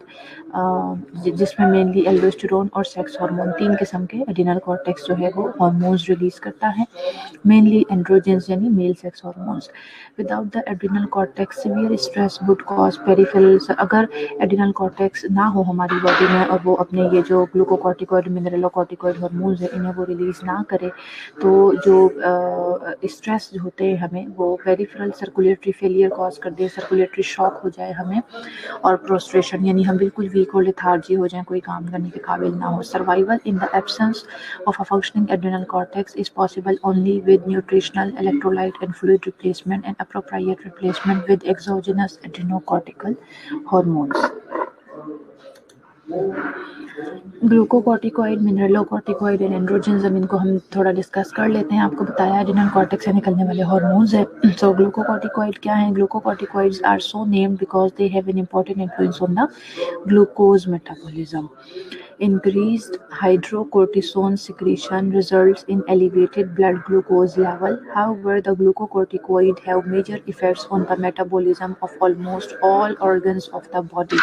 जिसमें मेनली एल्डोस्टेरोन और सेक्स हार्मोन 3 किस्म के एड्रिनल कॉर्टेक्स जो है वो हार्मोन्स रिलीज करता है, मेनली एंड्रोजेंस यानी male sex hormones. Without the adrenal cortex severe stress would cause peripheral. अगर एड्रिनल कॉर्टेक्स ना हो हमारी बॉडी में और वो अपने ये जो ग्लूकोकॉर्टिकॉइड, मिनरलोकॉर्टिकॉइड हार्मोन्स है इन्हें वो रिलीज ना करे, तो जो स्ट्रेस जो होते हैं हमें वो पेरिफेरल सर्कुलेटरी फेलियर कॉज कर दे, सर्कुलेटरी शॉक हो जाए हमें, और प्रोस्ट्रेशन यानी हम बिल्कुल वीक और लेथार्जी हो जाएं, कोई काम करने के काबिल ना हो. Survival in the absence of a functioning adrenal cortex is possible only with nutritional, electrolyte and fluid replacement and appropriate replacement with exogenous adrenocortical hormones. Glucocorticoid, mineralocorticoid and androgens, अब इनको हम थोड़ा डिस्कस कर लेते हैं. आपको बताया एड्रिनल कॉर्टेक्स से निकलने वाले हार्मोन्स है. सो ग्लूकोकॉर्टिकॉइड क्या है? Glucocorticoids are so named because they have an important influence on the glucose metabolism. Increased hydrocortisone secretion results in elevated blood glucose level. However, the glucocorticoid have major effects on the metabolism of almost all organs of the body.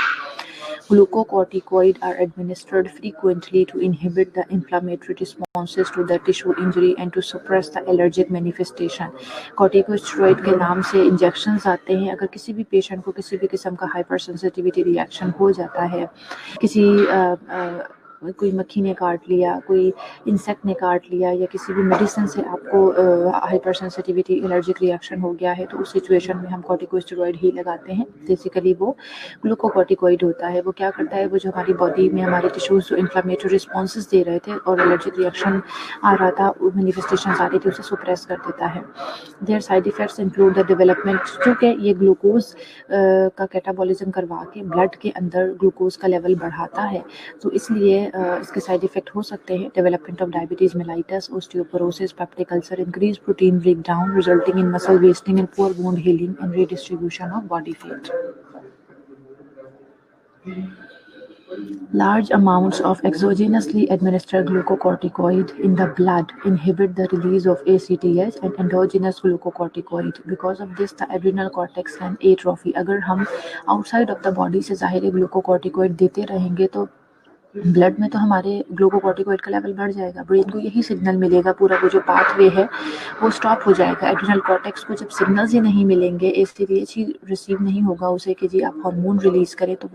Glucocorticoids are administered frequently to inhibit the inflammatory responses to the tissue injury and to suppress the allergic manifestation. Corticosteroid के नाम से injections आते हैं. अगर किसी भी patient को किसी भी किस्म का हाइपर सेंसिटिविटी रिएक्शन हो जाता है, किसी कोई मक्खी ने काट लिया, कोई इंसेक्ट ने काट लिया, या किसी भी मेडिसिन से आपको हाइपर सेंसिटिविटी एलर्जिक रिएक्शन हो गया है, तो उस सिचुएशन में हम कॉर्टिकोस्टेरॉइड ही लगाते हैं. बेसिकली वो ग्लूकोकॉर्टिकॉइड होता है. वो क्या करता है, वो जो हमारी बॉडी में हमारे टिश्यूज जो इन्फ्लामेटरी रिस्पॉन्सेज दे रहे थे और एलर्जिक रिएक्शन आ रहा था, मैनिफेस्टेशन आ रही थी, उसे सुप्रेस कर देता है. Their side effects include the development, क्योंकि ये ग्लूकोज का कैटाबॉलिज्म करवा के ब्लड के अंदर ग्लूकोज का लेवल बढ़ाता है, तो इसलिए इसके साइड इफेक्ट हो सकते हैं. Development of diabetes mellitus, osteoporosis, peptic ulcer, increase protein breakdown resulting in muscle wasting and poor wound healing and redistribution of body fat. Large amounts of exogenously administered glucocorticoid in the blood inhibit the release of ACTH and endogenous glucocorticoid. Because of this, the adrenal cortex can atrophy. अगर हम outside of the body से ज़ाहिर ग्लूकोकॉर्टिकोइड देते रहेंगे तो blood में तो हमारे ग्लूकोकॉर्टिकोइड का लेवल बढ़ जाएगा, ब्रेन को यही सिग्नल मिलेगा, पूरा वो जो पाथवे है वो स्टॉप हो जाएगा। एड्रिनल कॉर्टेक्स को जब सिग्नल्स ही नहीं मिलेंगे, ACTH ही रिसीव नहीं होगा उसे कि जी आप हार्मोन रिलीज करें, तो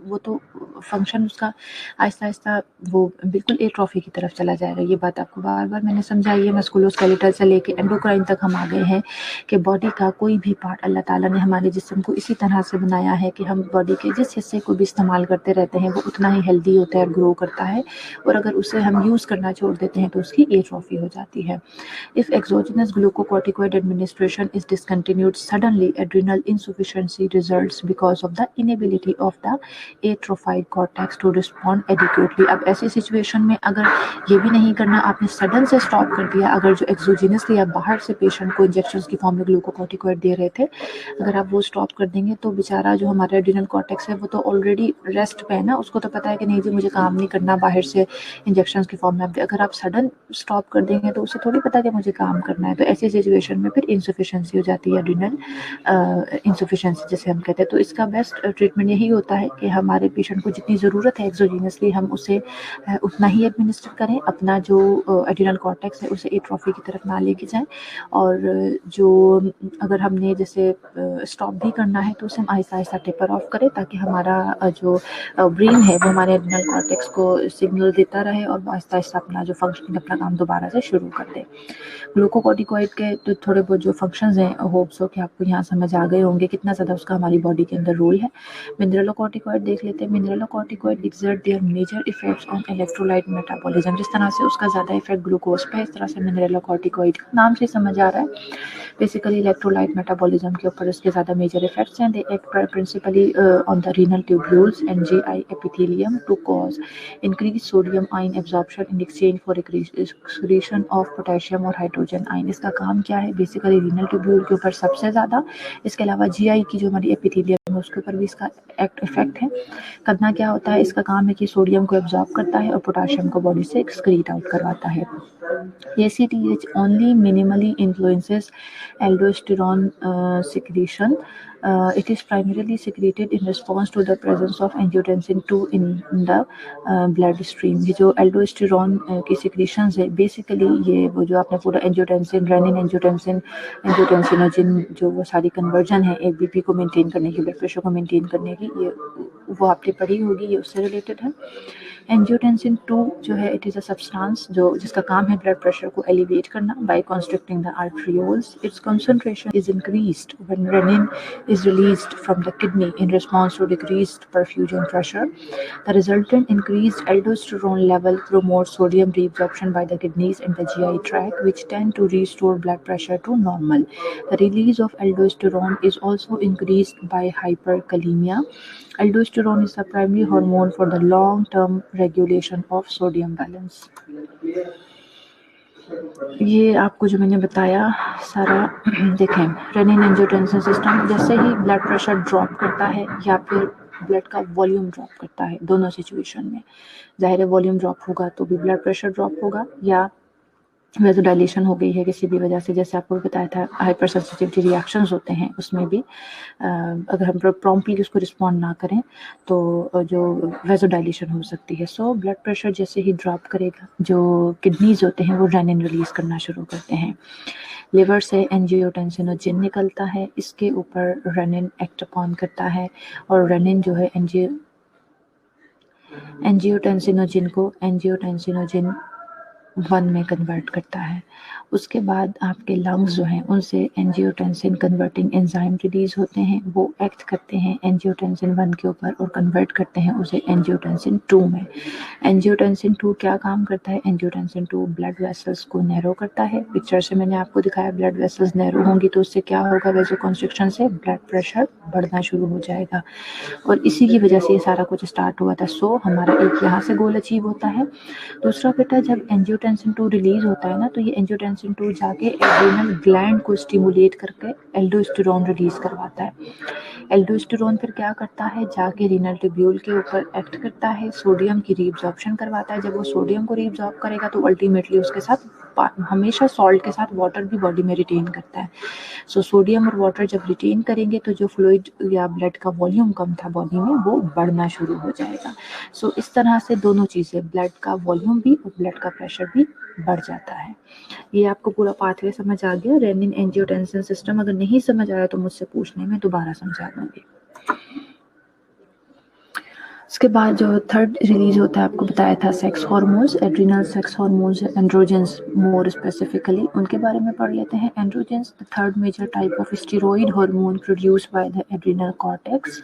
वो तो फंक्शन उसका आहिस्ता आहिस्ता वो बिल्कुल एट्रोफी की तरफ चला जाएगा। ये बात आपको बार बार मैंने समझाई है। मस्कुलोस्केलेटल से लेके एंडोक्राइन तक हम आ गए हैं कि बॉडी का कोई भी पार्ट अल्लाह ताला ने हमारे जिस्म को इसी तरह से बनाया है कि हम बॉडी के जिस हिस्से को भी इस्तेमाल करते रहते हैं वो उतना ही हेल्दी होता है और ग्रो करता है, और अगर उसे हम यूज़ करना छोड़ देते हैं तो उसकी एट्रोफी हो जाती है। If exogenous glucocorticoid administration is discontinued suddenly, adrenal insufficiency results because of the inability of the atrophied cortex to respond adequately. अब ऐसी सिचुएशन में अगर ये भी नहीं करना, आपने सडन से स्टॉप कर दिया, अगर जो एक्सोजिनसली आप बाहर से पेशेंट को इंजेक्शंस की फॉर्म में ग्लूकोकॉर्टिकोइड दे रहे थे, अगर आप वो स्टॉप कर देंगे तो बेचारा जो हमारा एड्रिनल कॉर्टेक्स है वो तो ऑलरेडी रेस्ट पे है ना, उसको तो पता है कि नहीं जी मुझे काम नहीं करना बाहर से इंजेक्शंस की फॉर्म में। अगर आप सडन स्टॉप कर देंगे तो उसे थोड़ी पता कि मुझे काम करना है, तो ऐसी सिचुएशन में फिर इंसफिशेंसी हो जाती है, एड्रिनल इंसफिशेंसी जिसे हम कहते हैं। तो इसका बेस्ट ट्रीटमेंट यही होता है कि हमारे पेशेंट को जितनी ज़रूरत है एक्सोजीनसली हम उसे उतना ही एडमिनिस्टर करें, अपना जो एड्रिनल कॉर्टेक्स है उसे एट्रोफी की तरफ ना लेके जाएं, और जो अगर हमने जैसे स्टॉप भी करना है तो उसे हम आहिस्ता आहिस्ता टेपर ऑफ करें, ताकि हमारा जो ब्रेन है वो हमारे एड्रिनल कॉर्टेक्स को सिग्नल देता रहे और आहिस्ता आहिस्ता अपना जो फंक्शनिंग अपना काम दोबारा से शुरू कर दे। ग्लूकोकॉर्टिकोइड के तो थोड़े बहुत जो फंक्शंस हैं, होप्स हो कि आपको यहाँ समझ आ गए होंगे कितना ज़्यादा उसका हमारी बॉडी के अंदर रोल है। मिनरलोकॉर्टिकोइड देख लेते हैं। Mineralocorticoid exert their major effects on electrolyte metabolism. जिस तरह से उसका ज़्यादा इफेक्ट ग्लूकोज पे है, इस तरह से मिनरलोकॉर्टिकोइड नाम से समझ आ रहा है बेसिकली इलेक्ट्रोलाइट मेटाबॉलिज्म के ऊपर इसके ज़्यादा मेजर इफेक्ट्स हैं। They act principally on the renal tubules and GI epithelium to cause increased sodium ion absorption in exchange for excretion of potassium और हाइड्रोजन आयन। इसका काम क्या है? बेसिकली रीनल ट्यूब्यूल के ऊपर सबसे ज़्यादा, इसके अलावा GI की जो हमारी एपिथेलियम है उसके ऊपर भी इसका इफेक्ट है। करना क्या होता है? इसका काम है कि सोडियम को एब्जॉर्ब करता है और पोटाशियम को बॉडी से एक्सक्रीट आउट करवाता है। ACTH only minimally influences aldosterone secretion. It is primarily secreted in response to the presence of angiotensin 2 in the bloodstream. ये जो aldosterone की secretions है, basically ये वो जो आपने पूरा angiotensin, renin, angiotensinogen जो वो सारी conversion है एक BP को maintain करने की, blood pressure को maintain करने की, ये वो आपने पढ़ी होगी, ये उससे related है। एंजियोटेंसिन 2 जो है इट इज़ अ सब्सटेंस जो जिसका काम है ब्लड प्रेशर को एलिवेट करना by constricting the arterioles. Its concentration is increased when renin is released from the kidney in response to decreased perfusion pressure. The resultant increased aldosterone level promotes sodium reabsorption by the kidneys and the GI tract, which tend to restore blood pressure to normal. The release of aldosterone is also increased by hyperkalemia. Aldosterone is the primary hormone for the long-term regulation of sodium balance. ये आपको जो मैंने बताया सारा देखें, renin angiotensin system जैसे ही blood pressure drop करता है या फिर ब्लड का वॉल्यूम ड्रॉप करता है, दोनों सिचुएशन में जाहिर है वॉल्यूम ड्रॉप होगा तो भी ब्लड प्रेशर ड्रॉप होगा, या वेज़ोडाइलेशन हो गई है किसी भी वजह से, जैसे आपको बताया था हाइपर सेंसिटिविटी रिएक्शंस होते हैं उसमें भी अगर हम प्रॉम्प्टली उसको रिस्पॉन्ड ना करें तो जो वेज़ोडाइलेशन हो सकती है। सो ब्लड प्रेशर जैसे ही ड्रॉप करेगा जो किडनीज होते हैं वो रेनिन रिलीज करना शुरू करते हैं। लिवर से एंजियोटेंसिनोजिन निकलता है, इसके ऊपर रेनिन एक्ट अपॉन करता है और रेनिन जो है एंजियोटेंसिनोजिन को एंजियोटेंसिनोजिन 1 में कन्वर्ट करता है। उसके बाद आपके लंग्स जो हैं उनसे एंजियोटेंसिन कन्वर्टिंग एंजाइम रिलीज होते हैं, वो एक्ट करते हैं एंजियोटेंसिन 1 के ऊपर और कन्वर्ट करते हैं उसे एंजियोटेंसिन 2 में। एंजियोटेंसिन 2 क्या काम करता है? एंजियोटेंसिन 2 ब्लड वेसल्स को नैरो करता है। पिक्चर से मैंने आपको दिखाया ब्लड वेसल्स नैरो होंगी तो उससे क्या होगा? वेसोकंस्ट्रिक्शन से ब्लड प्रेशर बढ़ना शुरू हो जाएगा और इसी की वजह से ये सारा कुछ स्टार्ट हुआ था। सो हमारा एक यहाँ से गोल अचीव होता है। दूसरा बेटा जब एंजियोटेंसिन 2 रिलीज होता है ना तो ये एंजियोटेंसिन 2 जाके एड्रिनल ग्लैंड को स्टिमुलेट करके एल्डोस्टेरोन रिलीज करवाता है। एल्डोस्टेरोन फिर क्या करता है, जाके रीनल ट्यूब्यूल के ऊपर एक्ट करता है, सोडियम की रीअब्जॉर्प्शन करवाता है। जब वो सोडियम को रीअब्जॉर्ब करेगा तो अल्टीमेटली उसके साथ हमेशा सॉल्ट के साथ वाटर भी बॉडी में रिटेन करता है। सो सोडियम और वाटर जब रिटेन करेंगे तो जो फ्लूइड या ब्लड का वॉल्यूम कम था बॉडी में वो बढ़ना शुरू हो जाएगा। सो इस तरह से दोनों चीज़ें, ब्लड का वॉल्यूम भी और ब्लड का प्रेशर भी बढ़ जाता है। ये आपको पूरा पाथवे समझ आ गया। रेनिन एंजियोटेंसिन सिस्टम अगर नहीं समझ आया तो मुझसे पूछने में दोबारा समझा दूंगी। इसके बाद जो थर्ड रिलीज होता है, आपको बताया था sex hormones, adrenal sex hormones, androgens more specifically, उनके बारे में पढ़ लेते हैं। Androgens the third major type of steroid hormone produced by the adrenal cortex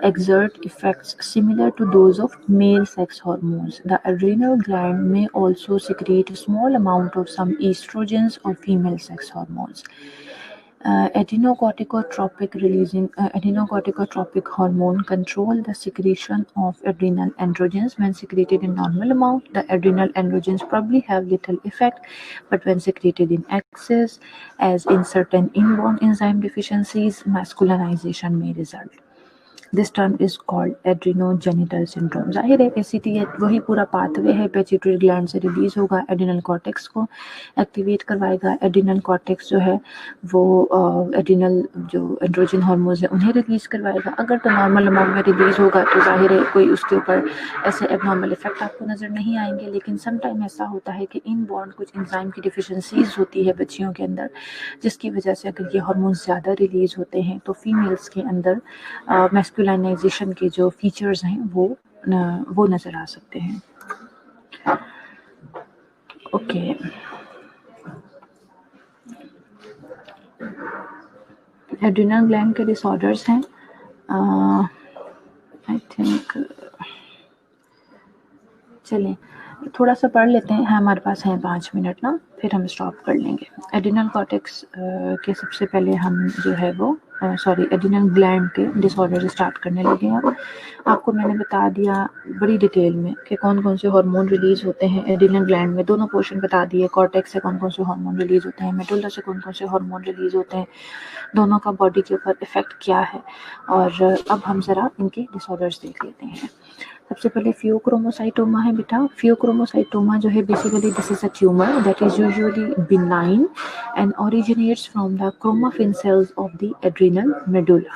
exert effects similar to those of male sex hormones. The adrenal gland may also secrete a small amount of some estrogens or female sex hormones. Adrenocorticotropic hormone control the secretion of adrenal androgens. When secreted in normal amount, the adrenal androgens probably have little effect, but when secreted in excess, as in certain inborn enzyme deficiencies, masculinization may result. This term is called adrenogenital syndrome. जाहिर है ACTH वही पूरा pathway है, pituitary gland से release होगा, adrenal cortex को activate करवाएगा। Adrenal cortex जो है वो एड्रिनल जो एंड्रोजन हार्मोन्स है उन्हें रिलीज करवाएगा। अगर तो नॉर्मल अमाउंट में रिलीज होगा तो जाहिर है कोई उसके ऊपर ऐसे एबनॉर्मल इफेक्ट आपको नज़र नहीं आएंगे, लेकिन समटाइम ऐसा होता है कि इनबॉर्न कुछ एंजाइम की डिफिशेंसीज होती है बच्चियों के अंदर, जिसकी वजह से अगर ये हार्मोन्स ज़्यादा रिलीज होते हैं तो फीमेल्स के अंदर मैस्कुलाइनाइजेशन के जो फीचर्स हैं वो नज़र आ सकते हैं। ओके, एड्रिनल ग्लैंड के डिसऑर्डर्स हैं। आई थिंक चलें थोड़ा सा पढ़ लेते हैं, हमारे पास हैं 5 मिनट ना, फिर हम स्टॉप कर लेंगे। एड्रिनल कॉर्टेक्स के सबसे पहले हम जो है वो एड्रिनल ग्लैंड के डिसऑर्डर स्टार्ट करने लगे हैं। आपको मैंने बता दिया बड़ी डिटेल में कि कौन कौन से हार्मोन रिलीज होते हैं एड्रिनल ग्लैंड में, दोनों पोर्शन बता दिए, कॉर्टेक्स से कौन कौन से हार्मोन रिलीज होते हैं, मेडुला से कौन कौन से हार्मोन रिलीज होते हैं, दोनों का बॉडी के ऊपर इफेक्ट क्या है। और अब हम ज़रा इनके डिसऑर्डर्स देख लेते हैं। सबसे पहले फियोक्रोमोसाइटोमा है बेटा। फियोक्रोमोसाइटोमा जो है basically this is a tumour that is usually benign and originates from the chromaffin cells of the adrenal medulla.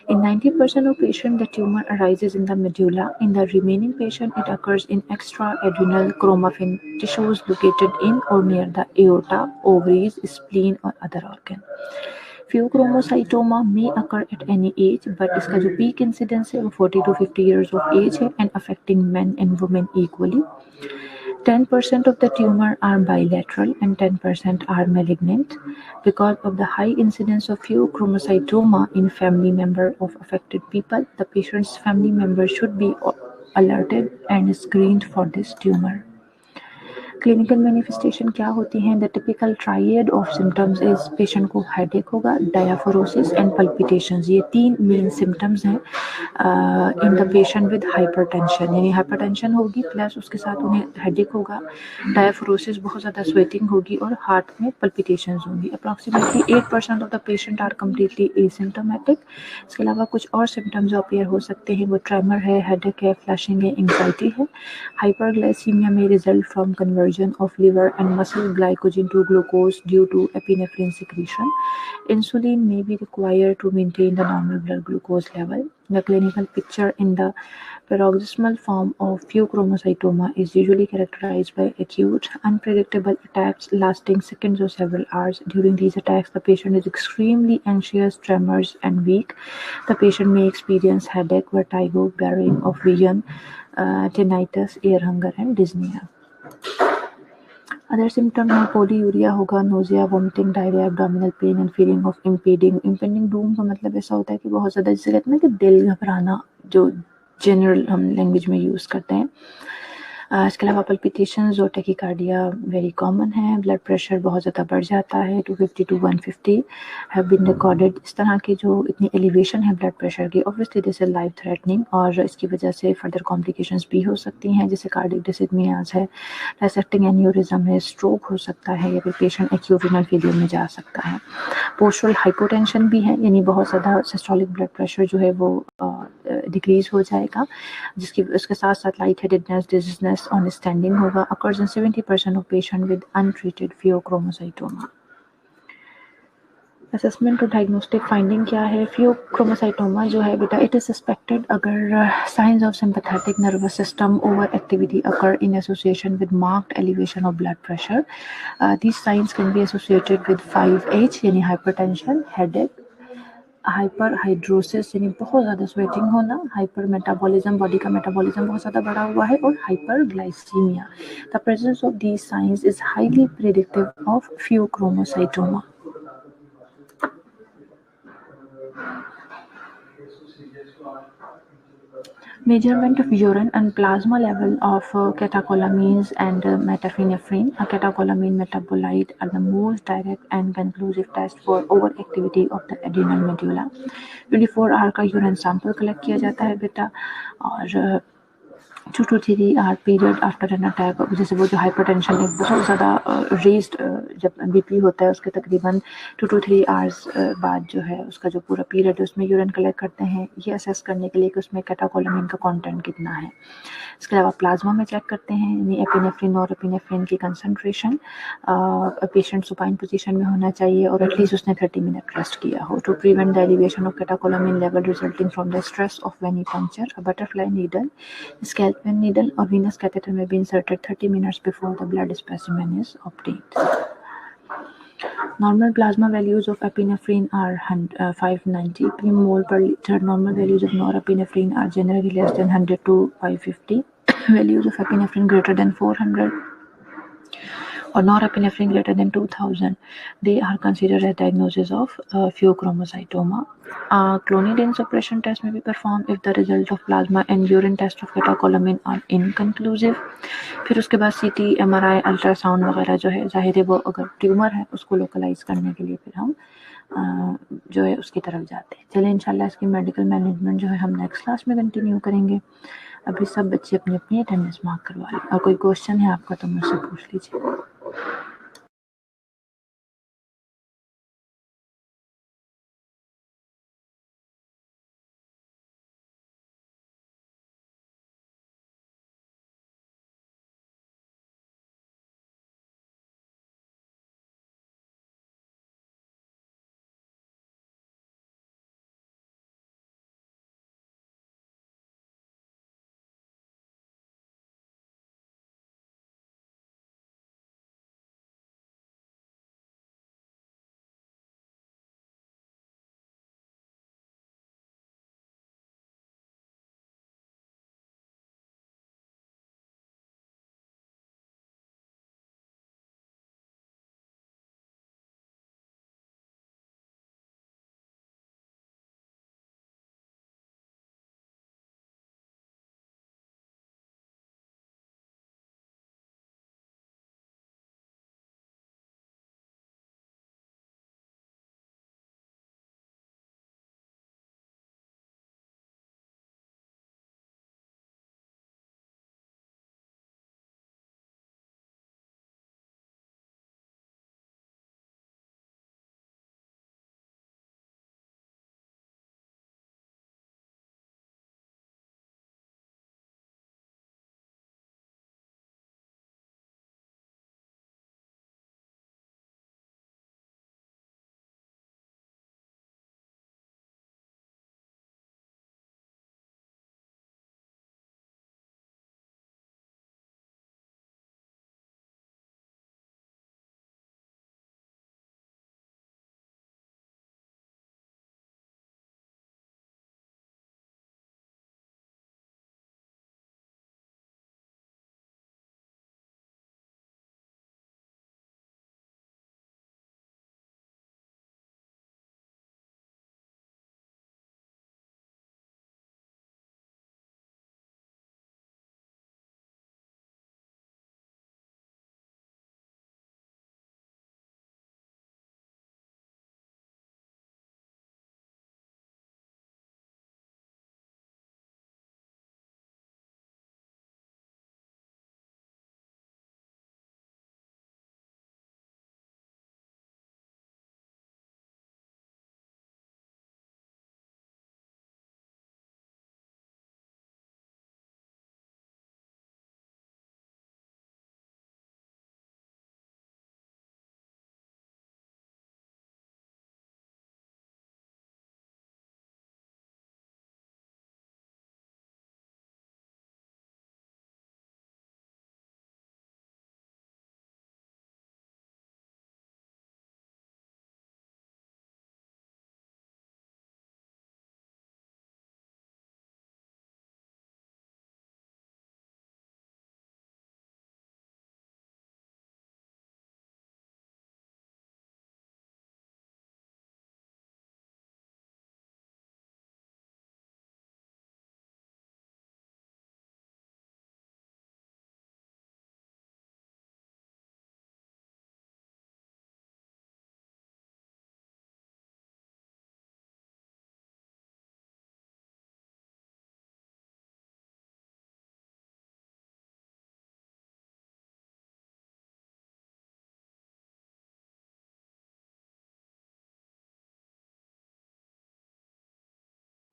In 90% of patients, the tumor arises in the medulla. In the remaining patient, it occurs in extra-adrenal chromaffin tissues located in or near the aorta, ovaries, spleen, or other organ. Pheochromocytoma may occur at any age, but इसका जो peak incidence है वो 40 to 50 years of age है and affecting men and women equally. 10% of the tumor are bilateral and 10% are malignant. Because of the high incidence of pheochromocytoma in family member of affected people, the patient's family member should be alerted and screened for this tumor. Clinical manifestation क्या होती हैं? The typical tried of symptoms is patient को headache होगा, डायाफोरोसिस and पल्पिटेशंस, ये 3 main symptoms हैं in the patient with hypertension, यानी hypertension होगी plus उसके साथ उन्हें हेडेक होगा, डायाफोरोसिस बहुत ज़्यादा स्वेटिंग होगी और हार्ट में पल्पिटेशंस होंगी। Approximately 8% of the patient are completely asymptomatic. इसके अलावा कुछ और सिम्टम्स जो अपीयर हो सकते हैं वो ट्रेमर है, हेडेक है, फ्लैशिंग है, एंग्जाइटी है। हाइपरग्लाइसीमिया में result from conversion of liver and muscle glycogen to glucose due to epinephrine secretion. Insulin may be required to maintain the normal blood glucose level. The clinical picture in the paroxysmal form of pheochromocytoma is usually characterized by acute, unpredictable attacks lasting seconds or several hours. During these attacks, the patient is extremely anxious, tremors, and weak. The patient may experience headache, vertigo, blurring of vision, tinnitus, ear hunger, and dyspnea. Other symptom है polyuria होगा, nausea, vomiting, diarrhoea, abdominal pain and feeling of impending Doom का मतलब ऐसा होता है कि बहुत ज़्यादा, जिसे कहते हैं ना कि दिल घबराना, जो जनरल हम लैंग्वेज में यूज़ करते हैं। इसके अलावा पल्पिटेशंस और टैकीकार्डिया वेरी कॉमन है। ब्लड प्रेशर बहुत ज़्यादा बढ़ जाता है, 250 to 150 हैव बीन रिकॉर्डेड। इस तरह के जो इतनी एलिवेशन है ब्लड प्रेशर की, obviously this is life threatening और इसकी वजह से फर्दर कॉम्प्लिकेशंस भी हो सकती हैं, जैसे कार्डियक डिसिथमियाज है, डायसेक्टिंग एन्यूरिज्म है, स्ट्रोक हो सकता है या फिर पेशेंट एक्यूट रीनल फेलियर में जा सकता है। पोस्टरल हाइपोटेंशन भी है, यानी बहुत ज़्यादा सिस्टोलिक ब्लड प्रेशर जो है वो डिक्रीज हो जाएगा, जिसकी उसके साथ साथ light headedness, dizziness on standing होगा। Occurs in 70% of patient with untreated phaeochromocytoma. Assessment और डायग्नोस्टिक फाइंडिंग क्या है? फियोक्रोमोसाइटोमा जो है बेटा, इट इज सस्पेक्टेड अगर signs of sympathetic nervous system over activity occur in association with marked elevation of blood pressure. These signs can be associated with 5H यानी hypertension, headache, hyper hidrosis यानी बहुत ज़्यादा sweating होना, hypermetabolism, body का metabolism बहुत ज़्यादा बढ़ा हुआ है, और hyperglycaemia. The presence of these signs is highly predictive of phaeochromocytoma. Measurement of urine and plasma level of catecholamines and metaphenephrine. A catecholamine metabolite are the most direct and conclusive test for overactivity of the adrenal medulla. 24 our का urine sample collect किया जाता है बेटा, और 2 to 3 our period after an attack, जैसे वो जो hypertension है बहुत ज़्यादा रेज्ड, जब बीपी होता है उसके तकरीबन 2 to 3 आवर्स बाद जो है उसका जो पूरा पीरियड है उसमें यूरिन कलेक्ट करते हैं, ये असेस करने के लिए कि उसमें कैटाकोलामिन का कंटेंट कितना है। इसके अलावा प्लाज्मा में चेक करते हैं, यानी एपिनेफ्रिन और एपिनेफ्रिन की कंसनट्रेशन। पेशेंट सुपाइन पोजीशन में होना चाहिए और एटलीस्ट उसने 30 मिनट रेस्ट किया हो, to prevent the elevation of catecholamine level resulting from the stress of venepuncture. A butterfly needle, scalpel needle or venous catheter may be inserted 30 minutes before the blood specimen is obtained. Normal plasma values of epinephrine are 590 mmol per liter. Normal values of norepinephrine are generally less than 100 to 550. Values of epinephrine greater than 400 or norepinephrine greater than 2000, they are considered a diagnosis of pheochromocytoma. Clonidine suppression test may be performed if the result of plasma and urine test of catecholamine are inconclusive. फिर उसके बाद CT, MRI, ultrasound वगैरह जो है, जाहिर है वो अगर ट्यूमर है उसको लोकलाइज करने के लिए फिर हम जो है उसकी तरफ जाते हैं। चलिए इंशाल्लाह इसकी मेडिकल मैनेजमेंट जो है हम नेक्स्ट क्लास में कंटिन्यू करेंगे। अभी सब बच्चे अपनी अपनी अटेंडेंस मार्क करवा लें, और कोई क्वेश्चन है आपका तो मुझसे पूछ लीजिए।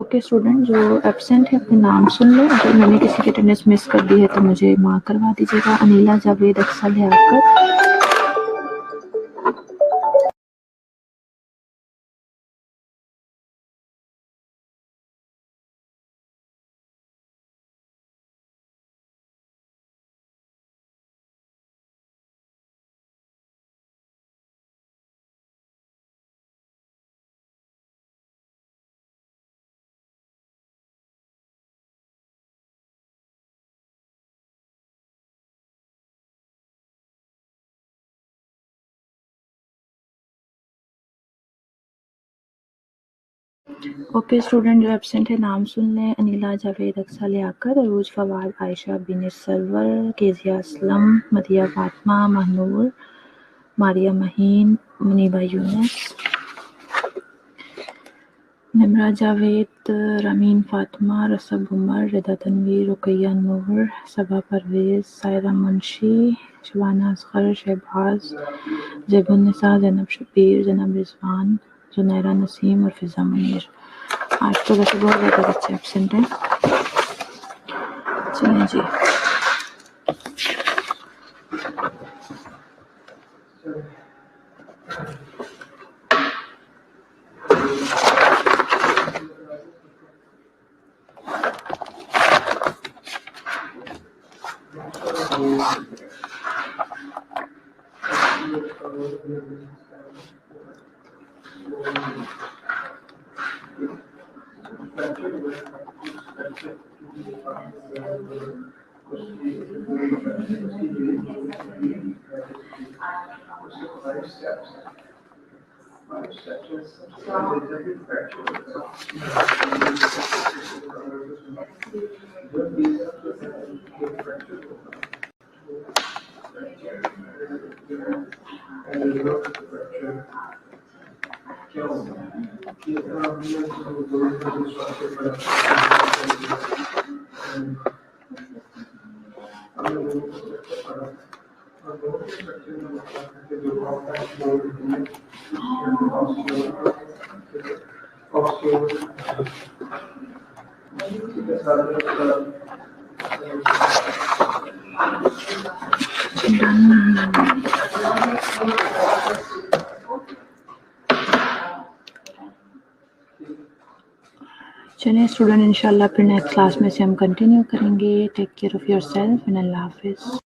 ओके स्टूडेंट, जो एब्सेंट है अपने नाम सुन लो। अगर मैंने किसी की अटेंडेंस मिस कर दी है तो मुझे मार्क करवा दीजिएगा। अनीला, जावेद, अक्सर, लियाकत। ओके स्टूडेंट, जो एब्सेंट है नाम सुन लें। अनीला, जावेद, अक्सर, लियाकत, अरूज, फवाद, आयशा, बिन सरवर, केजिया असलम, मदिया फातिमा, महनूर, मारिया महीन, मुनीबा यूनुस, निमरा जावेद, रमीन फातिमा, रसब उमर, रिदा तनवीर, रुकैया नूर, सबा परवेज़, सायरा मुंशी, शबाना असगर, शहबाज, ज़ैबुन्निसा, ज़ैनब शब्बीर, ज़ैनब रिज़वान, ज़ुनैरा नसीम और फ़िज़ा मुनीर। आज तो वैसे बहुत ज़्यादा बच्चे एब्सेंट हैं। चलें जी। चलिए स्टूडेंट, इंशाल्लाह फिर नेक्स्ट क्लास में से हम कंटिन्यू करेंगे। Take care of yourself and अल्लाह हाफ़िज़।